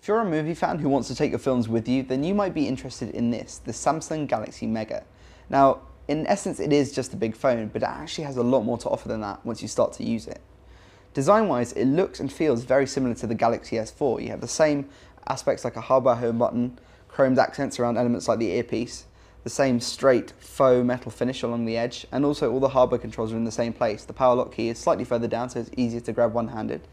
If you're a movie fan who wants to take your films with you, then you might be interested in this, the Samsung Galaxy Mega. Now, in essence, it is just a big phone, but it actually has a lot more to offer than that once you start to use it. Design-wise, it looks and feels very similar to the Galaxy S4. You have the same aspects like a hardware home button, chromed accents around elements like the earpiece, the same straight faux metal finish along the edge, and also all the hardware controls are in the same place. The power lock key is slightly further down, so it's easier to grab one-handed.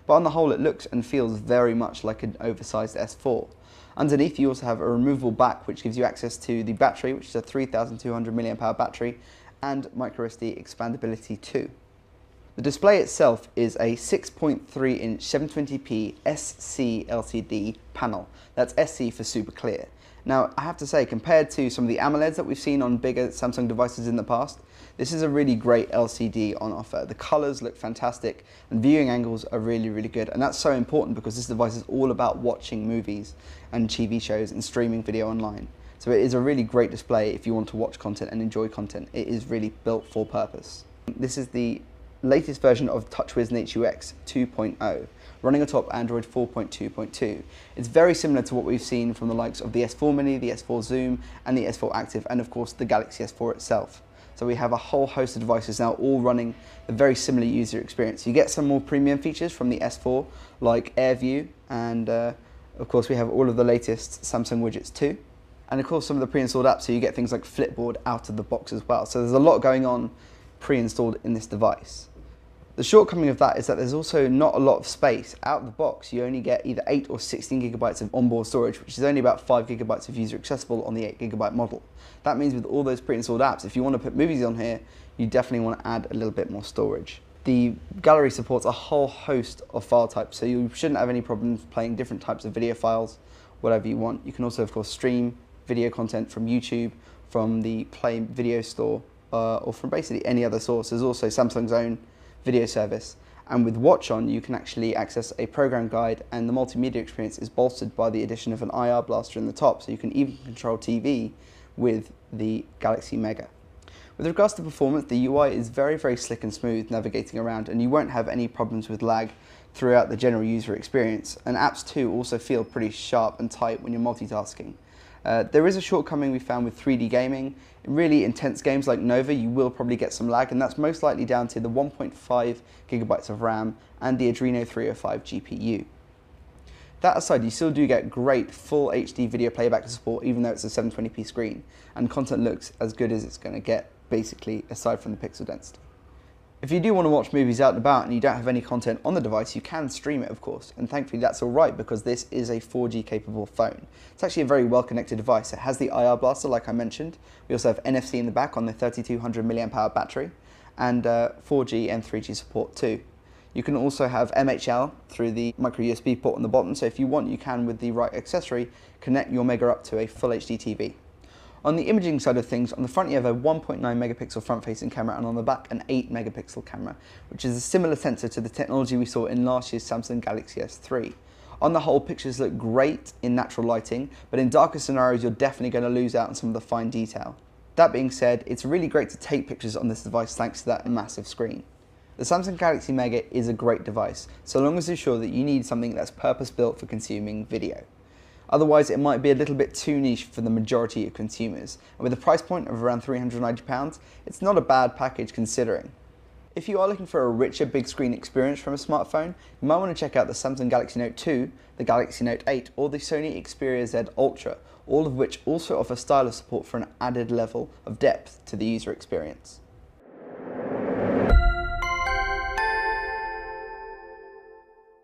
But on the whole, it looks and feels very much like an oversized S4. Underneath, you also have a removable back, which gives you access to the battery, which is a 3,200 mAh battery, and microSD expandability too. The display itself is a 6.3-inch 720p SC LCD panel. That's SC for super clear. Now, I have to say, compared to some of the AMOLEDs that we've seen on bigger Samsung devices in the past, this is a really great LCD on offer. The colors look fantastic and viewing angles are really, really good. And that's so important because this device is all about watching movies and TV shows and streaming video online. So it is a really great display if you want to watch content and enjoy content. It is really built for purpose. This is the latest version of TouchWiz HUX 2.0, running atop Android 4.2.2. It's very similar to what we've seen from the likes of the S4 Mini, the S4 Zoom, and the S4 Active, and of course the Galaxy S4 itself. So we have a whole host of devices now all running a very similar user experience. You get some more premium features from the S4, like Air View, and of course we have all of the latest Samsung widgets too. And of course some of the pre-installed apps, so you get things like Flipboard out of the box as well. So there's a lot going on pre-installed in this device. The shortcoming of that is that there's also not a lot of space. Out of the box, you only get either 8 or 16 gigabytes of onboard storage, which is only about 5 gigabytes of user accessible on the 8 gigabyte model. That means with all those pre-installed apps, if you want to put movies on here, you definitely want to add a little bit more storage. The gallery supports a whole host of file types, so you shouldn't have any problems playing different types of video files, whatever you want. You can also, of course, stream video content from YouTube, from the Play Video Store, or from basically any other source. There's also Samsung's own video service, and with Watch On you can actually access a program guide, and the multimedia experience is bolstered by the addition of an IR blaster in the top, so you can even control TV with the Galaxy Mega. With regards to performance, the UI is very, very slick and smooth navigating around, and you won't have any problems with lag throughout the general user experience, and apps too also feel pretty sharp and tight when you're multitasking. There is a shortcoming we found with 3D gaming. In really intense games like Nova, you will probably get some lag, and that's most likely down to the 1.5 gigabytes of RAM and the Adreno 305 GPU. That aside, you still do get great full HD video playback support, even though it's a 720p screen, and content looks as good as it's going to get, basically, aside from the pixel density. If you do want to watch movies out and about and you don't have any content on the device, you can stream it, of course, and thankfully that's alright because this is a 4G capable phone. It's actually a very well connected device. It has the IR blaster, like I mentioned. We also have NFC in the back on the 3,200 mAh battery, and 4G and 3G support too. You can also have MHL through the micro USB port on the bottom, so if you want, you can, with the right accessory, connect your Mega up to a full HD TV. On the imaging side of things, on the front you have a 1.9 megapixel front-facing camera, and on the back an 8 megapixel camera, which is a similar sensor to the technology we saw in last year's Samsung Galaxy S3. On the whole, pictures look great in natural lighting, but in darker scenarios you're definitely going to lose out on some of the fine detail. That being said, it's really great to take pictures on this device thanks to that massive screen. The Samsung Galaxy Mega is a great device, so long as you're sure that you need something that's purpose-built for consuming video. Otherwise, it might be a little bit too niche for the majority of consumers, and with a price point of around £390, it's not a bad package considering. If you are looking for a richer big screen experience from a smartphone, you might want to check out the Samsung Galaxy Note 2, the Galaxy Note 8, or the Sony Xperia Z Ultra, all of which also offer stylus support for an added level of depth to the user experience.